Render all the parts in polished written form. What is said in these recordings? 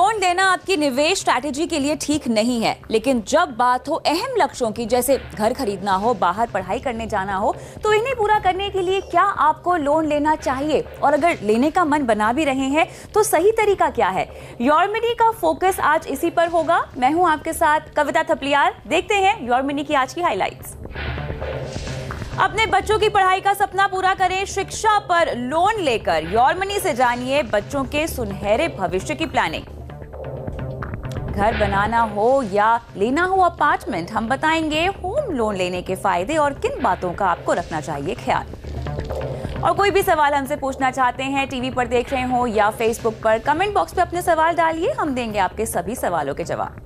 Loan लेना आपकी निवेश स्ट्रैटेजी के लिए ठीक नहीं है, लेकिन जब बात हो अहम लक्ष्यों की, जैसे घर खरीदना हो, बाहर पढ़ाई करने जाना हो, तो इन्हें पूरा करने के लिए क्या आपको लोन लेना चाहिए? और अगर लेने का मन बना भी रहे हैं तो सही तरीका क्या है? योर मनी का फोकस आज इसी पर होगा। मैं हूं आपके साथ कविता थपलियाल। देखते हैं योर मनी की आज की हाइलाइट्स। अपने बच्चों की पढ़ाई का सपना पूरा करें शिक्षा पर लोन लेकर। योर मनी से जानिए बच्चों के सुनहरे भविष्य की प्लानिंग। घर बनाना हो या लेना हो अपार्टमेंट, हम बताएंगे होम लोन लेने के फायदे और किन बातों का आपको रखना चाहिए ख्याल। और कोई भी सवाल हमसे पूछना चाहते हैं, टीवी पर देख रहे हो या फेसबुक पर, कमेंट बॉक्स पे अपने सवाल डालिए, हम देंगे आपके सभी सवालों के जवाब।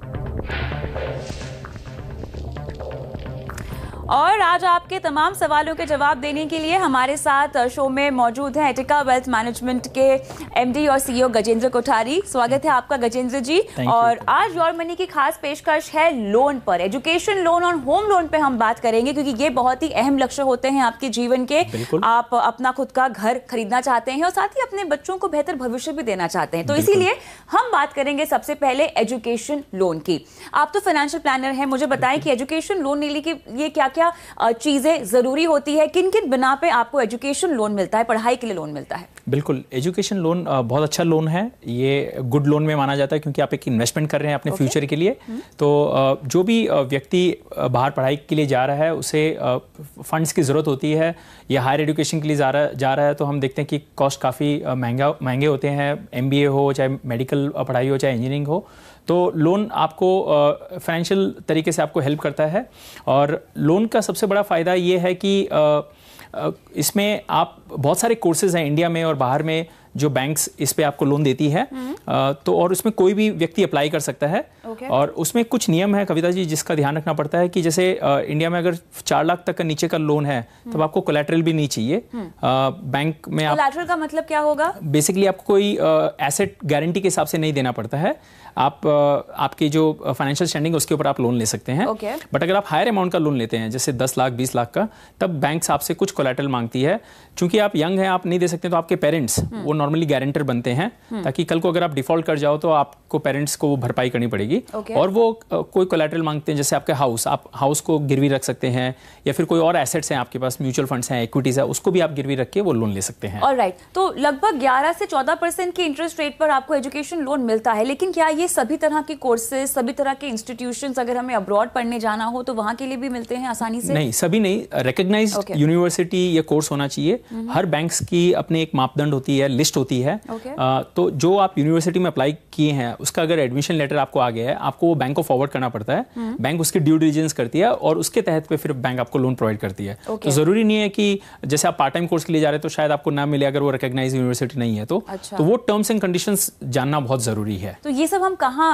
और आज आपके तमाम सवालों के जवाब देने के लिए हमारे साथ शो में मौजूद हैं एटिका वेल्थ मैनेजमेंट के एमडी और सीईओ गजेंद्र कोठारी। स्वागत है आपका गजेंद्र जी। और आज योर मनी की खास पेशकश है लोन पर। एजुकेशन लोन और होम लोन पे हम बात करेंगे, क्योंकि ये बहुत ही अहम लक्ष्य होते हैं आपके जीवन के। आप अपना खुद का घर खरीदना चाहते हैं और साथ ही अपने बच्चों को बेहतर भविष्य भी देना चाहते हैं, तो इसीलिए हम बात करेंगे सबसे पहले एजुकेशन लोन की। आप तो फाइनेंशियल प्लानर हैं, मुझे बताएं कि एजुकेशन लोन लेने के लिए क्या क्या चीजें जरूरी होती है, किन किन बिना पे आपको एजुकेशन लोन मिलता है, पढ़ाई के लिए लोन मिलता है? बिल्कुल, एजुकेशन लोन बहुत अच्छा लोन है। ये गुड लोन में माना जाता है क्योंकि आप एक इन्वेस्टमेंट कर रहे हैं अपने फ्यूचर के लिए। तो जो भी व्यक्ति बाहर पढ़ाई के लिए जा रहा है उसे फंड्स की ज़रूरत होती है, या हायर एजुकेशन के लिए जा रहा है, तो हम देखते हैं कि कॉस्ट काफ़ी महंगे होते हैं। MBA हो, चाहे मेडिकल पढ़ाई हो, चाहे इंजीनियरिंग हो, तो लोन आपको फाइनेंशियल तरीके से आपको हेल्प करता है। और लोन का सबसे बड़ा फ़ायदा ये है कि इसमें आप बहुत सारे कोर्सेज हैं इंडिया में और बाहर में जो बैंक्स इस पे आपको लोन देती है। तो और उसमें कोई भी व्यक्ति अप्लाई कर सकता है। और उसमें कुछ नियम है कविता जी जिसका ध्यान रखना पड़ता है कि जैसे इंडिया में अगर 4 लाख तक का नीचे का लोन है तब आपको कोलैटरल भी नहीं चाहिए बैंक में। कोलैटरल का मतलब क्या होगा? बेसिकली आपको कोई एसेट गारंटी के हिसाब से नहीं देना पड़ता है। आप आपकी जो फाइनेंशियल स्टैंडिंग उसके ऊपर आप लोन ले सकते हैं। बट अगर आप हायर अमाउंट का लोन लेते हैं जैसे 10 लाख 20 लाख का, तब बैंक आपसे कुछ कोलैटरल मांगती है। चूंकि आप यंग हैं, आप नहीं दे सकते, तो आपके पेरेंट्स वो नॉर्मली गारंटर बनते हैं, ताकि कल को अगर आप डिफॉल्ट कर जाओ तो आपको पेरेंट्स को भरपाई करनी पड़ेगी। और वो कोई कोलैटरल मांगते हैं, जैसे आपके हाउस, आप हाउस को गिरवी रख सकते हैं, या फिर कोई और एसेट्स हैं आपके पास, म्यूचुअल फंड्स हैं, इक्विटीज है, उसको भी आप गिरवी रख के वो लोन ले सकते हैं। ऑलराइट, तो लगभग 11 से 14% की इंटरेस्ट रेट पर आपको एजुकेशन लोन मिलता है। लेकिन क्या ये सभी तरह के कोर्सेज, सभी तरह के इंस्टीट्यूशंस, अगर हमें अब्रॉड पढ़ने जाना हो तो वहां के लिए भी मिलते हैं आसानी से? नहीं, सभी नहीं। रिकॉग्नाइज्ड यूनिवर्सिटी या कोर्स होना चाहिए। हर बैंक्स की अपनी एक मापदंड होती है, लिस्ट होती है। तो जो आप यूनिवर्सिटी में अप्लाई किए हैं उसका अगर एडमिशन लेटर आपको आ गया है, आपको वो बैंक को फॉरवर्ड करना पड़ता है। बैंक उसकी ड्यू डिलिजेंस करती है और उसके तहत पे फिर बैंक आपको लोन प्रोवाइड करती है। तो जरूरी नहीं है कि जैसे आप पार्ट टाइम कोर्स के लिए जा रहे हैं तो शायद आपको ना मिले अगर वो रिकॉग्नाइज्ड यूनिवर्सिटी नहीं है तो। तो वो टर्म्स एंड कंडीशंस जानना बहुत जरूरी है। तो ये सब हम कहाँ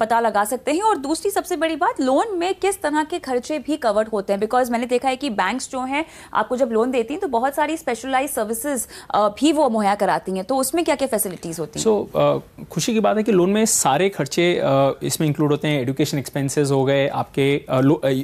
पता लगा सकते हैं? और दूसरी सबसे बड़ी बात, लोन में किस तरह के खर्चे भी कवर्ड होते हैं? बिकॉज मैंने देखा है कि बैंक्स जो हैं आपको जब लोन देती हैं तो बहुत सारी स्पेशलाइज सर्विसेज भी वो मुहैया कराती हैं, तो उसमें क्या क्या फैसिलिटीज होती हैं? खुशी की बात है कि लोन में सारे खर्चे इसमें इंक्लूड होते हैं। एजुकेशन एक्सपेंसेस हो गए आपके,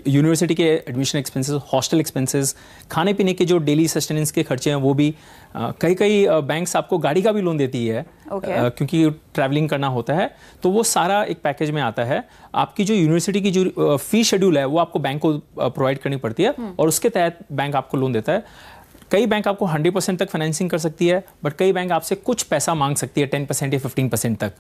यूनिवर्सिटी के एडमिशन एक्सपेंसेस, हॉस्टल एक्सपेंसेस, खाने पीने के जो डेली सस्टेनेंस के खर्चे हैं वो भी। कई बैंक्स आपको गाड़ी का भी लोन देती है क्योंकि ट्रैवलिंग करना होता है, तो वो सारा एक पैकेज में आता है। आपकी जो यूनिवर्सिटी की जो फी शेड्यूल है वो आपको बैंक को प्रोवाइड करनी पड़ती है और उसके तहत बैंक आपको लोन देता है। कई बैंक आपको 100% तक फाइनेंसिंग कर सकती है, बट कई बैंक आपसे कुछ पैसा मांग सकती है, 10% या 15% तक।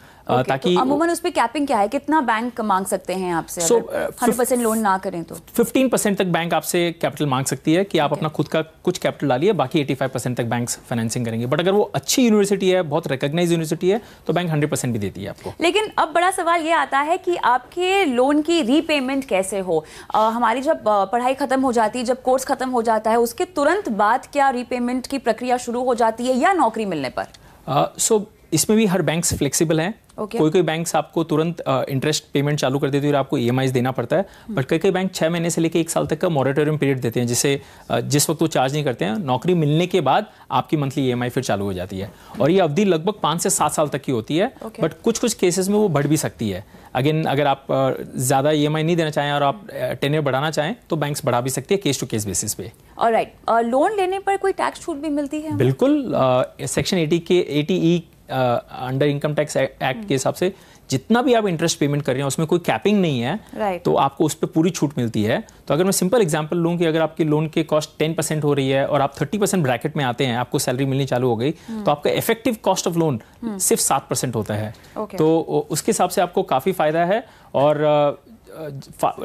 ताकि तो अमूमन उस पे कैपिंग क्या है, कितना बैंक मांग सकते हैं आपसे? 100% लोन ना करें तो 15% तक बैंक आपसे कैपिटल मांग सकती है कि आप अपना खुद का कुछ कैपिटल डालिए, बाकी 85% तक बैंक फाइनेंसिंग करेंगे। बट अगर वो अच्छी यूनिवर्सिटी है, बहुत रिकॉग्नाइज्ड यूनिवर्सिटी है, तो बैंक 100% भी देती है आपको। लेकिन अब बड़ा सवाल ये आता है कि आपके लोन की रीपेमेंट कैसे हो? हमारी जब पढ़ाई खत्म हो जाती है, जब कोर्स खत्म हो जाता है, उसके तुरंत बाद क्या रीपेमेंट की प्रक्रिया शुरू हो जाती है या नौकरी मिलने पर? इसमें भी हर बैंक्स फ्लेक्सिबल हैं। कोई बैंक्स आपको तुरंत इंटरेस्ट पेमेंट चालू कर देती है और आपको EMIs देना पड़ता है। बट कई बैंक 6 महीने से लेकर 1 साल तक का मॉरेटोरियम पीरियड देते हैं, जिसे जिस वक्त वो चार्ज नहीं करते हैं। नौकरी मिलने के बाद आपकी मंथली EMI फिर चालू हो जाती है और ये अवधि लगभग 5 से 7 साल तक की होती है। बट कुछ केसेस में वो बढ़ भी सकती है। अगेन, अगर आप ज़्यादा EMI नहीं देना चाहें और आप टेन्योर बढ़ाना चाहें तो बैंक्स बढ़ा भी सकती है केस टू केस बेसिस पे। ऑलराइट, लोन लेने पर कोई टैक्स छूट भी मिलती है? बिल्कुल, section 80E under income tax act के हिसाब से जितना भी आप इंटरेस्ट पेमेंट कर रहे हैं उसमें कोई कैपिंग नहीं है, तो आपको उस पर पूरी छूट मिलती है। तो अगर मैं सिंपल एग्जांपल लूं कि अगर आपकी लोन की कॉस्ट 10% हो रही है और आप 30% ब्रैकेट में आते हैं, आपको सैलरी मिलनी चालू हो गई, तो आपका इफेक्टिव कॉस्ट ऑफ लोन सिर्फ 7% होता है। तो उसके हिसाब से आपको काफ़ी फायदा है। और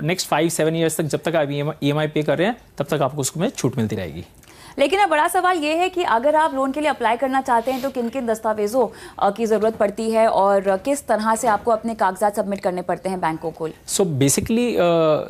नेक्स्ट 5-7 ईयर्स तक जब तक आप EMI पे कर रहे हैं तब तक आपको उसमें छूट मिलती रहेगी। लेकिन अब बड़ा सवाल ये है कि अगर आप लोन के लिए अप्लाई करना चाहते हैं तो किन किन दस्तावेजों की ज़रूरत पड़ती है और किस तरह से आपको अपने कागजात सबमिट करने पड़ते हैं बैंकों को? सो बेसिकली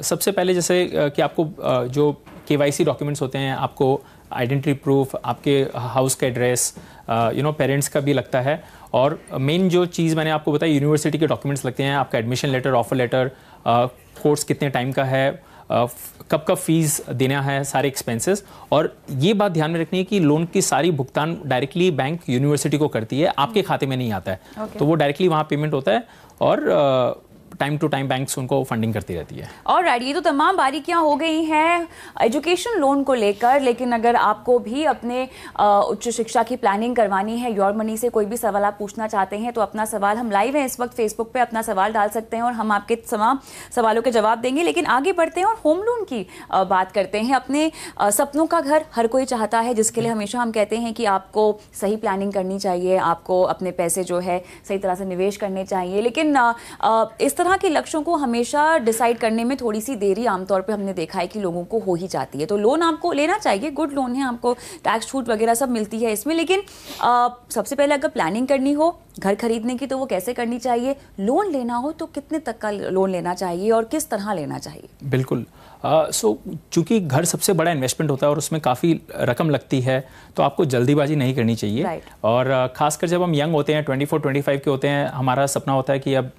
सबसे पहले जैसे कि आपको जो KYC डॉक्यूमेंट्स होते हैं, आपको आइडेंटिटी प्रूफ, आपके हाउस का एड्रेस, पेरेंट्स का भी लगता है। और मेन जो चीज़ मैंने आपको बताई, यूनिवर्सिटी के डॉक्यूमेंट्स लगते हैं, आपका admission letter, offer letter, course कितने टाइम का है, कब कब फीस देना है, सारे एक्सपेंसेस। और ये बात ध्यान में रखनी है कि लोन की सारी भुगतान डायरेक्टली बैंक यूनिवर्सिटी को करती है, आपके खाते में नहीं आता है। तो वो डायरेक्टली वहाँ पेमेंट होता है और टाइम टू टाइम बैंक्स उनको फंडिंग करती रहती है। ऑलराइट, ये तो तमाम बारीकियां हो गई हैं एजुकेशन लोन को लेकर। लेकिन अगर आपको भी अपने उच्च शिक्षा की प्लानिंग करवानी है, योर मनी से कोई भी सवाल आप पूछना चाहते हैं तो अपना सवाल, हम लाइव हैं इस वक्त फेसबुक पे, अपना सवाल डाल सकते हैं और हम आपके तमाम सवालों के जवाब देंगे। लेकिन आगे बढ़ते हैं और होम लोन की बात करते हैं। अपने सपनों का घर हर कोई चाहता है, जिसके लिए हमेशा हम कहते हैं कि आपको सही प्लानिंग करनी चाहिए, आपको अपने पैसे जो है सही तरह से निवेश करने चाहिए। लेकिन इस तरह के लक्ष्यों को हमेशा डिसाइड करने में थोड़ी सी देरी आमतौर पे हमने देखा है कि लोगों को हो ही जाती है। तो लोन आपको लेना चाहिए, गुड लोन है, आपको टैक्स छूट वगैरह सब मिलती है इसमें। लेकिन सबसे पहले अगर प्लानिंग करनी हो घर खरीदने की तो वो कैसे करनी चाहिए? लोन लेना हो तो कितने तक का लोन लेना चाहिए और किस तरह लेना चाहिए? बिल्कुल। चूंकि घर सबसे बड़ा इन्वेस्टमेंट होता है और उसमें काफ़ी रकम लगती है, तो आपको जल्दीबाजी नहीं करनी चाहिए। और खासकर जब हम यंग होते हैं, 24-25 के होते हैं, हमारा सपना होता है कि अब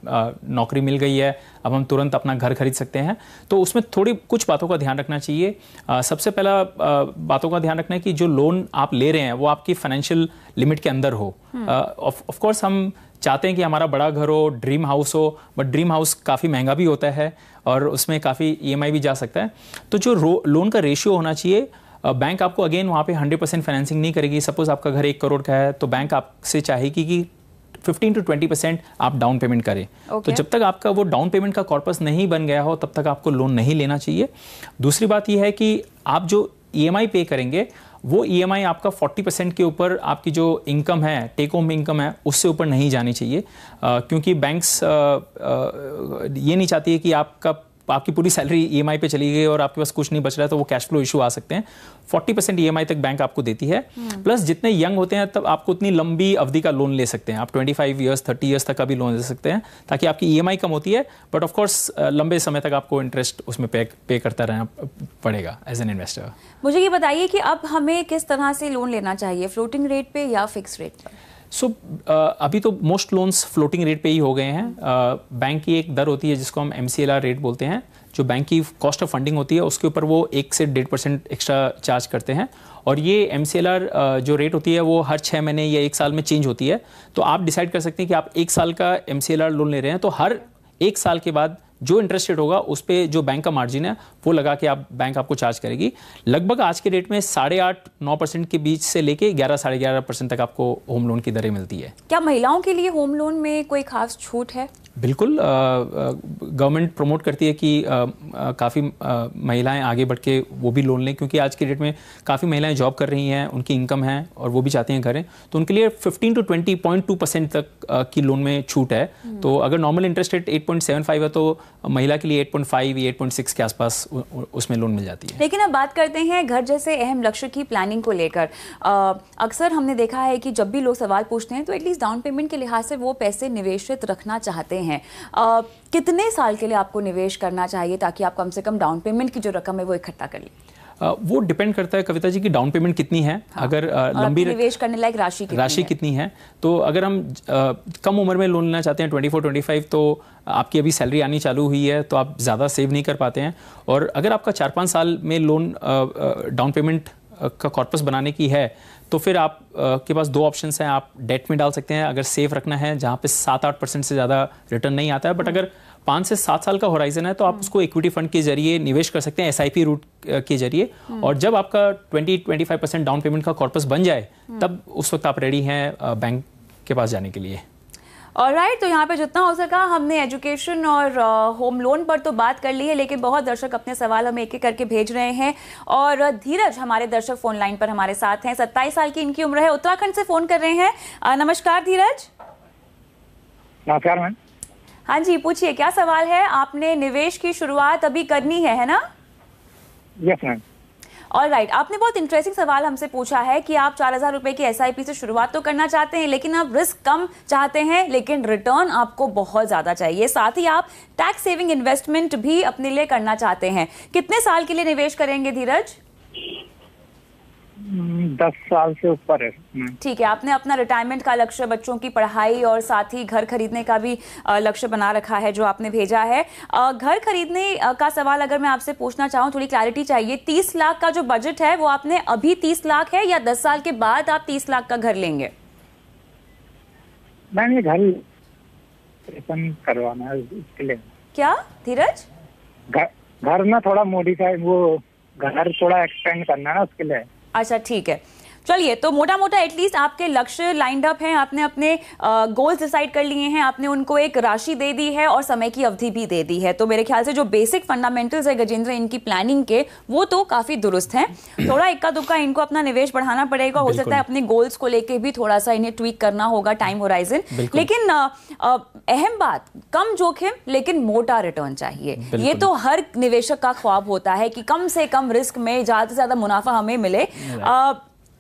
नौकरी मिल गई है, अब हम तुरंत अपना घर खरीद सकते हैं। तो उसमें थोड़ी कुछ बातों का ध्यान रखना चाहिए। सबसे पहला बातों का ध्यान रखना है कि जो लोन आप ले रहे हैं वो आपकी फाइनेंशियल लिमिट के अंदर हो। ऑफ कोर्स हम चाहते हैं कि हमारा बड़ा घर हो, ड्रीम हाउस हो, बट ड्रीम हाउस काफ़ी महंगा भी होता है और उसमें काफ़ी EMI भी जा सकता है। तो जो लोन का रेशियो होना चाहिए, बैंक आपको अगेन वहाँ पे 100% फाइनेंसिंग नहीं करेगी। सपोज आपका घर 1 करोड़ का है तो बैंक आपसे चाहेगी कि 15 to 20% आप डाउन पेमेंट करें। तो जब तक आपका वो डाउन पेमेंट का कॉर्पस नहीं बन गया हो तब तक आपको लोन नहीं लेना चाहिए। दूसरी बात यह है कि आप जो EMI पे करेंगे वो EMI आपका 40% के ऊपर आपकी जो इनकम है, टेक होम इनकम है, उससे ऊपर नहीं जानी चाहिए। क्योंकि बैंक्स ये नहीं चाहती है कि आपकी पूरी सैलरी EMI पे चली गई और आपके पास कुछ नहीं बच रहा है, तो वो कैश फ्लो इशू आ सकते हैं। 40% EMI तक बैंक आपको देती है। प्लस जितने यंग होते हैं तब आपको उतनी लंबी अवधि का लोन ले सकते हैं। आप 25 ईयर्स 30 ईयर्स तक का भी लोन ले सकते हैं, ताकि आपकी EMI कम होती है, बट ऑफ कोर्स लंबे समय तक आपको इंटरेस्ट उसमें पे करता रहना पड़ेगा एज एन इन्वेस्टर। मुझे ये बताइए कि अब हमें किस तरह से लोन लेना चाहिए, फ्लोटिंग रेट पे या फिक्स रेट पर? अभी तो मोस्ट लोन्स फ्लोटिंग रेट पे ही हो गए हैं। बैंक की एक दर होती है जिसको हम MCLR रेट बोलते हैं, जो बैंक की कॉस्ट ऑफ फंडिंग होती है उसके ऊपर वो 1 से 1.5% एक्स्ट्रा चार्ज करते हैं। और ये MCLR जो रेट होती है वो हर 6 महीने या 1 साल में चेंज होती है। तो आप डिसाइड कर सकते हैं कि आप 1 साल का MCLR लोन ले रहे हैं, तो हर 1 साल के बाद जो इंटरेस्ट रेट होगा उस पे जो बैंक का मार्जिन है वो लगा के बैंक आपको चार्ज करेगी। लगभग आज के डेट में 8.5-9% के बीच से लेके 11-11.5% तक आपको होम लोन की दरें मिलती है। क्या महिलाओं के लिए होम लोन में कोई खास छूट है? बिल्कुल, गवर्नमेंट प्रमोट करती है कि काफ़ी महिलाएं आगे बढ़ के वो भी लोन लें, क्योंकि आज की डेट में काफ़ी महिलाएं जॉब कर रही हैं, उनकी इनकम है और वो भी चाहती हैं करें, तो उनके लिए 15 to 20.2% तक की लोन में छूट है। तो अगर नॉर्मल इंटरेस्ट रेट 8.75 है तो महिला के लिए 8.5 या 8.6 के आसपास उसमें लोन मिल जाती है। लेकिन अब बात करते हैं घर जैसे अहम लक्ष्य की प्लानिंग को लेकर। अक्सर हमने देखा है कि जब भी लोग सवाल पूछते हैं तो एटलीस्ट डाउन पेमेंट के लिहाज से वो पैसे निवेशित रखना चाहते हैं। कितने साल के लिए आपको निवेश करना चाहिए ताकि आप कम से कम डाउन पेमेंट की जो रकम है वो इकट्ठा कर लें? वो डिपेंड करता है कविता जी की डाउन पेमेंट कितनी है। हाँ। अगर लंबी निवेश करने लायक राशि कितनी है, तो अगर हम कम उम्र में लोन लेना चाहते हैं 24-25, तो आपकी अभी सैलरी आनी चालू हुई है तो आप ज़्यादा सेव नहीं कर पाते हैं। और अगर आपका 4-5 साल में लोन डाउन पेमेंट का कॉर्पस बनाने की है तो फिर आप के पास 2 ऑप्शंस हैं। आप डेट में डाल सकते हैं अगर सेफ रखना है, जहाँ पे 7-8% से ज़्यादा रिटर्न नहीं आता है। बट अगर 5 से 7 साल का होराइजन है तो आप उसको इक्विटी फंड के जरिए निवेश कर सकते हैं, SIP रूट के जरिए। और जब आपका 20-25% डाउन पेमेंट का कॉर्पस बन जाए तब उस वक्त आप रेडी हैं बैंक के पास जाने के लिए। ऑलराइट, तो यहाँ पे जितना हो सका हमने एजुकेशन और होम लोन पर तो बात कर ली है, लेकिन बहुत दर्शक अपने सवाल हमें एक एक करके भेज रहे हैं। और धीरज हमारे दर्शक फोन लाइन पर हमारे साथ हैं, 27 साल की इनकी उम्र है, उत्तराखंड से फोन कर रहे हैं। नमस्कार धीरज। नमस्कार मैम। हाँ जी, पूछिए क्या सवाल है। आपने निवेश की शुरुआत अभी करनी है ना? Yes ma'am. ऑलराइट, आपने बहुत इंटरेस्टिंग सवाल हमसे पूछा है कि आप 4,000 रुपए की SIP से शुरुआत तो करना चाहते हैं, लेकिन आप रिस्क कम चाहते हैं, लेकिन रिटर्न आपको बहुत ज्यादा चाहिए। साथ ही आप टैक्स सेविंग इन्वेस्टमेंट भी अपने लिए करना चाहते हैं। कितने साल के लिए निवेश करेंगे धीरज? 10 साल से ऊपर है। ठीक है, आपने अपना रिटायरमेंट का लक्ष्य, बच्चों की पढ़ाई और साथ ही घर खरीदने का भी लक्ष्य बना रखा है जो आपने भेजा है। घर खरीदने का सवाल अगर मैं आपसे पूछना चाहूँ, थोड़ी क्लैरिटी चाहिए। 30 लाख का जो बजट है वो आपने अभी 30 लाख है या 10 साल के बाद आप 30 लाख का घर लेंगे? मैंने घर करवाना है इसके लिए। क्या धीरज? घर में थोड़ा मॉडिफाई, वो घर थोड़ा एक्सपेंड करना है ना, उसके लिए। अच्छा ठीक है, चलिए, तो मोटा मोटा एटलीस्ट आपके लक्ष्य लाइंड अप हैं, आपने अपने गोल्स डिसाइड कर लिए हैं, आपने उनको एक राशि दे दी है और समय की अवधि भी दे दी है। तो मेरे ख्याल से जो बेसिक फंडामेंटल्स है गजेंद्र इनकी प्लानिंग के, वो तो काफी दुरुस्त हैं। थोड़ा इक्का दुक्का इनको अपना निवेश बढ़ाना पड़ेगा, हो सकता है अपने गोल्स को लेके भी थोड़ा सा इन्हें ट्वीक करना होगा, टाइम होराइजन। लेकिन अहम बात, कम जोखिम लेकिन मोटा रिटर्न चाहिए। ये तो हर निवेशक का ख्वाब होता है कि कम से कम रिस्क में ज्यादा से ज्यादा मुनाफा हमें मिले।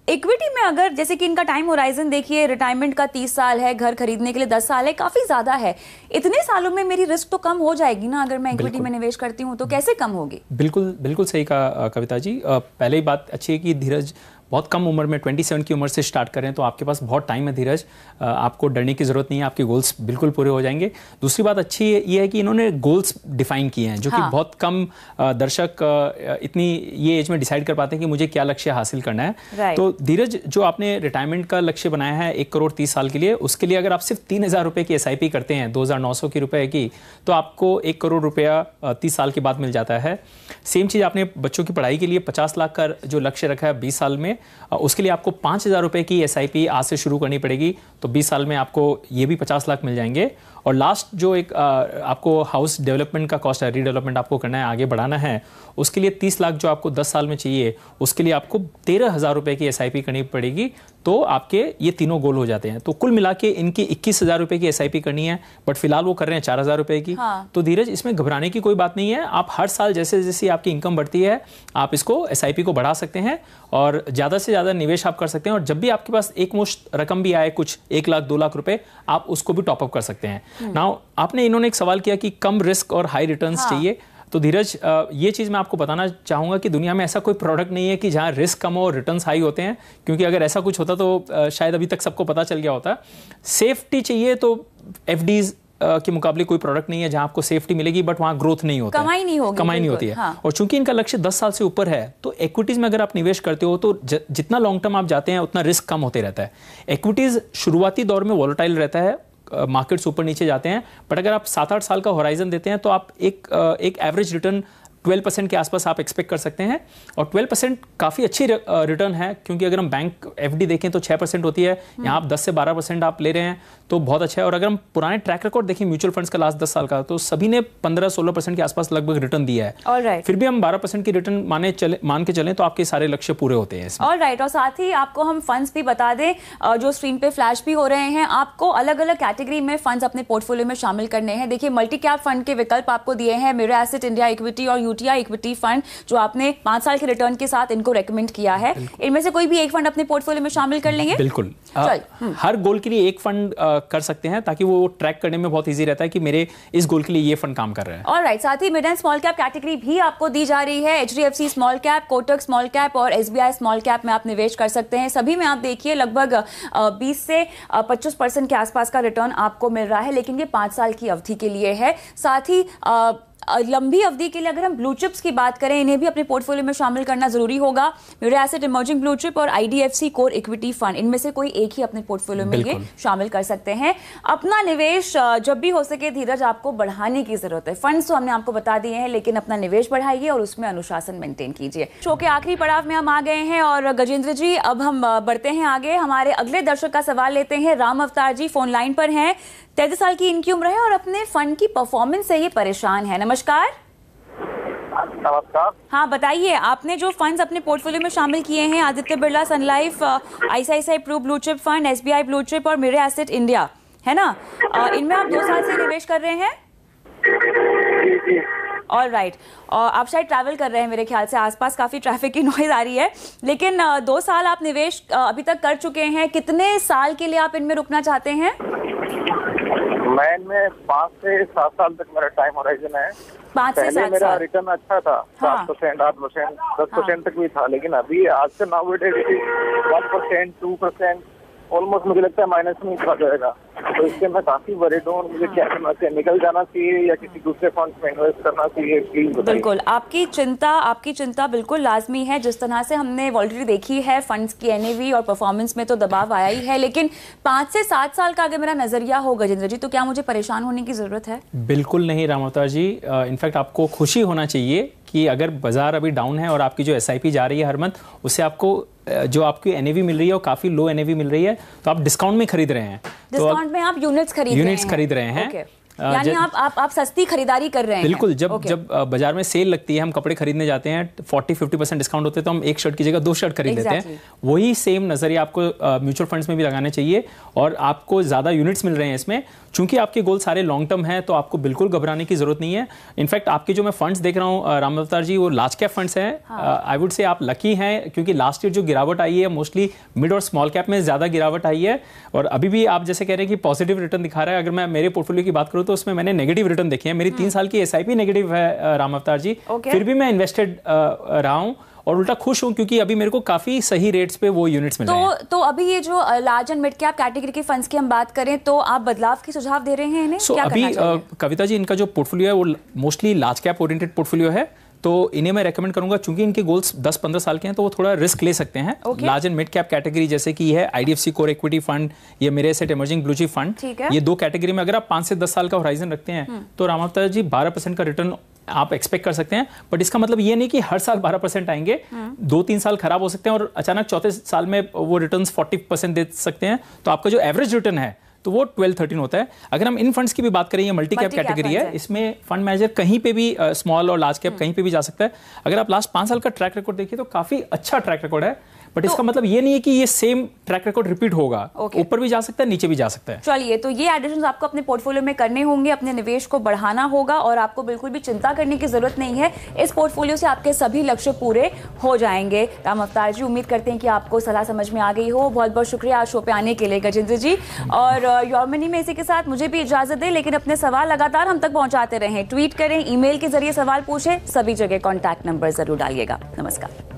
इक्विटी में अगर, जैसे कि इनका टाइम होराइजन देखिए, रिटायरमेंट का 30 साल है, घर खरीदने के लिए 10 साल है, काफी ज्यादा है। इतने सालों में मेरी रिस्क तो कम हो जाएगी ना अगर मैं इक्विटी में निवेश करती हूँ, तो कैसे कम होगी? बिल्कुल बिल्कुल सही कहा कविता जी। पहले ही बात अच्छी है कि धीरज बहुत कम उम्र में 27 की उम्र से स्टार्ट करें, तो आपके पास बहुत टाइम है धीरज, आपको डरने की जरूरत नहीं है, आपके गोल्स बिल्कुल पूरे हो जाएंगे। दूसरी बात अच्छी ये है कि इन्होंने गोल्स डिफाइन किए हैं, जो कि बहुत कम दर्शक इतनी ये एज में डिसाइड कर पाते हैं कि मुझे क्या लक्ष्य हासिल करना है। तो धीरज, जो आपने रिटायरमेंट का लक्ष्य बनाया है 1 करोड़ 30 साल के लिए, उसके लिए अगर आप सिर्फ 3,000 रुपए की SIP करते हैं 2,900 की रुपए की, तो आपको 1 करोड़ रुपया 30 साल के बाद मिल जाता है। सेम चीज आपने बच्चों की पढ़ाई के लिए 50 लाख का जो लक्ष्य रखा है 20 साल में, उसके लिए आपको 5,000 रुपए की SIP आज से शुरू करनी पड़ेगी, तो 20 साल में आपको ये भी 50 लाख मिल जाएंगे। और लास्ट जो एक आपको हाउस डेवलपमेंट का कॉस्ट है, रीडेवलपमेंट आपको करना है, आगे बढ़ाना है, उसके लिए 30 लाख जो आपको 10 साल में चाहिए, उसके लिए आपको 13,000 रुपए की SIP करनी पड़ेगी, तो आपके ये तीनों गोल हो जाते हैं। तो कुल मिला के इनकी 21,000 रुपए की SIP करनी है, बट फिलहाल वो कर रहे हैं 4,000 रुपए की। तो धीरज, इसमें घबराने की कोई बात नहीं है। आप हर साल जैसे जैसे आपकी इनकम बढ़ती है, आप इसको SIP को बढ़ा सकते हैं और ज़्यादा से ज़्यादा निवेश आप कर सकते हैं। और जब भी आपके पास एक मुश्त रकम भी आए, कुछ 1 लाख 2 लाख रुपए, आप उसको भी टॉपअप कर सकते हैं। नाउ आपने इन्होंने एक सवाल किया कि कम रिस्क और हाई रिटर्न्स चाहिए, तो धीरज ये चीज़ मैं आपको बताना चाहूँगा कि दुनिया में ऐसा कोई प्रोडक्ट नहीं है कि जहाँ रिस्क कम हो और रिटर्न्स हाई होते हैं, क्योंकि अगर ऐसा कुछ होता तो शायद अभी तक सबको पता चल गया होता। सेफ्टी चाहिए तो FDs के मुकाबले कोई प्रोडक्ट नहीं है जहां आपको सेफ्टी मिलेगी, बट वहां ग्रोथ नहीं होता, कमाई नहीं होती है। और चूंकि इनका लक्ष्य 10 साल से ऊपर है, तो इक्विटीज में अगर आप निवेश करते हो तो जितना लॉन्ग टर्म आप जाते हैं उतना रिस्क कम होते रहता है। इक्विटीज शुरुआती दौर में वॉलेटाइल रहता है, मार्केट्स ऊपर नीचे जाते हैं, बट अगर आप 7-8 साल का होराइजन देते हैं तो आप एक एवरेज रिटर्न 12% के आसपास आप एक्सपेक्ट कर सकते हैं। और 12% काफ़ी अच्छी रिटर्न है, क्योंकि अगर हम बैंक FD देखें तो 6% होती है, यहाँ आप 10 से 12% आप ले रहे हैं, तो बहुत अच्छा है। और अगर हम पुराने ट्रैक रिकॉर्ड देखें म्यूचुअल फंड्स का लास्ट 10 साल का, तो सभी ने 15-16% के आसपास लगभग रिटर्न दिया है। फिर भी हम 12% की रिटर्न मान के चलें तो आपके सारे लक्ष्य पूरे होते हैं। ऑलराइट, और साथ ही आपको हम फंड्स भी बता दें, जो स्क्रीन पे फ्लैश भी हो रहे हैं। आपको अलग अलग कैटेगरी में फंड्स अपने पोर्टफोलियो में शामिल करने हैं। देखिए, मल्टी कैप फंड के विकल्प आपको दिए हैं, मिरर एसेट इंडिया इक्विटी और UTI इक्विटी फंड, जो आपने 5 साल के रिटर्न के साथ इनको रेकमेंड किया है। इनमें से कोई भी एक फंड अपने पोर्टफोलियो में शामिल कर लेंगे? बिल्कुल, हर गोल के लिए एक फंड कर सकते हैं, ताकि वो ट्रैक करने में बहुत इजी रहता है कि मेरे इस गोल के लिए ये फंड काम कर रहा है। ऑलराइट, साथ ही mid and small cap category भी आपको दी जा रही है। HDFC small cap, Kotak small cap और SBI स्मॉल कैप में आप निवेश कर सकते हैं। सभी में आप देखिए लगभग 20 से 25% के आसपास का रिटर्न आपको मिल रहा है, लेकिन ये 5 साल की अवधि के लिए है। साथ ही लंबी अवधि के लिए अगर हम ब्लू चिप्स की बात करें, इन्हें भी अपने पोर्टफोलियो में शामिल करना जरूरी होगा। म्यूरे एसेट इमर्जिंग ब्लू चिप और IDFC कोर इक्विटी फंड, इनमें से कोई एक ही अपने पोर्टफोलियो में ये शामिल कर सकते हैं। अपना निवेश जब भी हो सके धीरज आपको बढ़ाने की जरूरत है। फंड्स तो हमने आपको बता दिए हैं, लेकिन अपना निवेश बढ़ाइए और उसमें अनुशासन मेंटेन कीजिए। शो के आखिरी पड़ाव में हम आ गए हैं और गजेंद्र जी अब हम बढ़ते हैं आगे। हमारे अगले दर्शक का सवाल लेते हैं। राम अवतार जी फोन लाइन पर हैं। 33 साल की इनकी उम्र है और अपने फंड की परफॉर्मेंस से ये परेशान है। नमस्कार। नमस्कार। हाँ बताइए, आपने जो फंड्स अपने पोर्टफोलियो में शामिल किए हैं, Aditya Birla Sun Life, ICICI Pru Blue Chip Fund, SBI blue chip और म्यूरे एसेट इंडिया, है ना, इनमें आप 2 साल से निवेश कर रहे हैं? All right. और आप शायद ट्रैवल कर रहे हैं मेरे ख्याल से, आसपास काफी ट्रैफिक की नॉइज आ रही है। लेकिन 2 साल आप निवेश अभी तक कर चुके हैं, कितने साल के लिए आप इनमें रुकना चाहते हैं? मैं इनमें 5 से 7 साल तक मेरा टाइम होराइजन है। 5 से 7 साल मेरा रिटर्न अच्छा था, हाँ। 7%, 8%, 10% तक भी था, लेकिन अभी आज से नाउ इट इज 1%, 2%, ऑलमोस्ट मुझे लगता है माइनस में चला जाएगा। तो इससे मैं काफी वरीड हूँ। मुझे क्या करना चाहिए, निकल जाना चाहिए या किसी दूसरे फंड में इन्वेस्ट करना चाहिए, प्लीज बताइए। बिल्कुल, आपकी चिंता बिल्कुल लाजमी है। जिस तरह से हमने वॉल्टरी देखी है, फंड्स की NAV और परफॉर्मेंस में तो दबाव आया ही है, लेकिन 5 से 7 साल का अगर मेरा नजरिया हो गजेंद्र जी, तो क्या मुझे परेशान होने की जरूरत है? बिल्कुल नहीं राम अवतार जी। इनफैक्ट आपको खुशी होना चाहिए कि अगर बाजार अभी डाउन है और आपकी जो SIP जा रही है हर मंथ, उससे आपको जो आपकी NAV मिल रही है और काफी लो NAV मिल रही है, तो आप डिस्काउंट में खरीद रहे हैं। डिस्काउंट में आप यूनिट्स खरीद रहे हैं। Okay. यानी आप सस्ती खरीदारी कर रहे हैं। बिल्कुल। जब बाजार में सेल लगती है, हम कपड़े खरीदने जाते हैं, 40-50% डिस्काउंट होते हैं, तो हम एक शर्ट की जगह 2 शर्ट खरीद लेते हैं। वही सेम नजरिया आपको म्यूचुअल फंड्स में भी लगाना चाहिए और आपको ज्यादा यूनिट्स मिल रहे हैं इसमें। चूंकि आपके गोल सारे लॉन्ग टर्म है, तो आपको बिल्कुल घबराने की जरूरत नहीं है। इनफैक्ट आपके जो मैं फंड्स देख रहा हूँ राम अवतार जी, वो लार्ज कैप फंड्स हैं। आई वुड से आप लकी हैं, क्योंकि लास्ट ईयर जो गिरावट आई है मोस्टली मिड और स्मॉल कैप में ज्यादा गिरावट आई है, और अभी भी आप जैसे कह रहे हैं कि पॉजिटिव रिटर्न दिखा रहा है। अगर मैं मेरे पोर्टफोलियो की बात करूँ तो उसमें मैंने नेगेटिव रिटर्न देखे हैं। मेरी 3 साल की SIP नेगेटिव है राम अवतार जी, फिर भी मैं इन्वेस्टेड रहा हूँ और उल्टा खुश हूं, क्योंकि अभी मेरे को काफी सही रेट्स पे वो यूनिट्स मिल रहे हैं। तो अभी ये जो large and mid cap category के फंड्स की हम बात करें, तो आप बदलाव की सुझाव दे रहे हैं इन्हें? क्या अभी करना चाहिए? कविता जी, इनका जो पोर्टफोलियो है वो mostly large cap oriented portfolio है, तो इन्हें मैं रेकमेंड करूंगा। चूंकि इनके गोल्स 10-15 साल के हैं, तो वो थोड़ा रिस्क ले सकते हैं। Large and mid cap category जैसे कि है IDFC कोर इक्विटी फंड, ये म्यूरे asset emerging blue Chip fund, ये 2 कैटेगरी में अगर आप 5 से 10 साल का होराइजन रखते हैं, तो राम अवतार जी 12% का रिटर्न आप एक्सपेक्ट कर सकते हैं। बट इसका मतलब ये नहीं कि हर साल 12% आएंगे। 2-3 साल खराब हो सकते हैं और अचानक चौथे साल में वो रिटर्न्स 40% दे सकते हैं। तो आपका जो एवरेज रिटर्न है तो वो 12-13 होता है। अगर हम इन फंड्स की भी बात करें, ये मल्टी कैप कैटेगरी है, इसमें फंड मैनेजर कहीं पे भी स्मॉल और लार्ज कैप कहीं पे भी जा सकता है। अगर आप लास्ट 5 साल का ट्रैक रिकॉर्ड देखिए तो काफी अच्छा ट्रैक रिकॉर्ड है, बट इसका मतलब ये नहीं है कि ये सेम ट्रैक रिकॉर्ड रिपीट होगा। ऊपर भी जा सकता है, नीचे भी जा सकता है। चलिए, तो ये एडिशंस आपको अपने पोर्टफोलियो में करने होंगे, अपने निवेश को बढ़ाना होगा और आपको बिल्कुल भी चिंता करने की जरूरत नहीं है। इस पोर्टफोलियो से आपके सभी लक्ष्य पूरे हो जाएंगे। राम अवतार जी, उम्मीद करते हैं कि आपको सलाह समझ में आ गई हो। बहुत बहुत शुक्रिया आज शो पे आने के लिए गजेंद्र जी। और योर मनी में इसी के साथ मुझे भी इजाजत दें, लेकिन अपने सवाल लगातार हम तक पहुंचाते रहें। ट्वीट करें, ईमेल के जरिए सवाल पूछें, सभी जगह कॉन्टैक्ट नंबर जरूर डालिएगा। नमस्कार।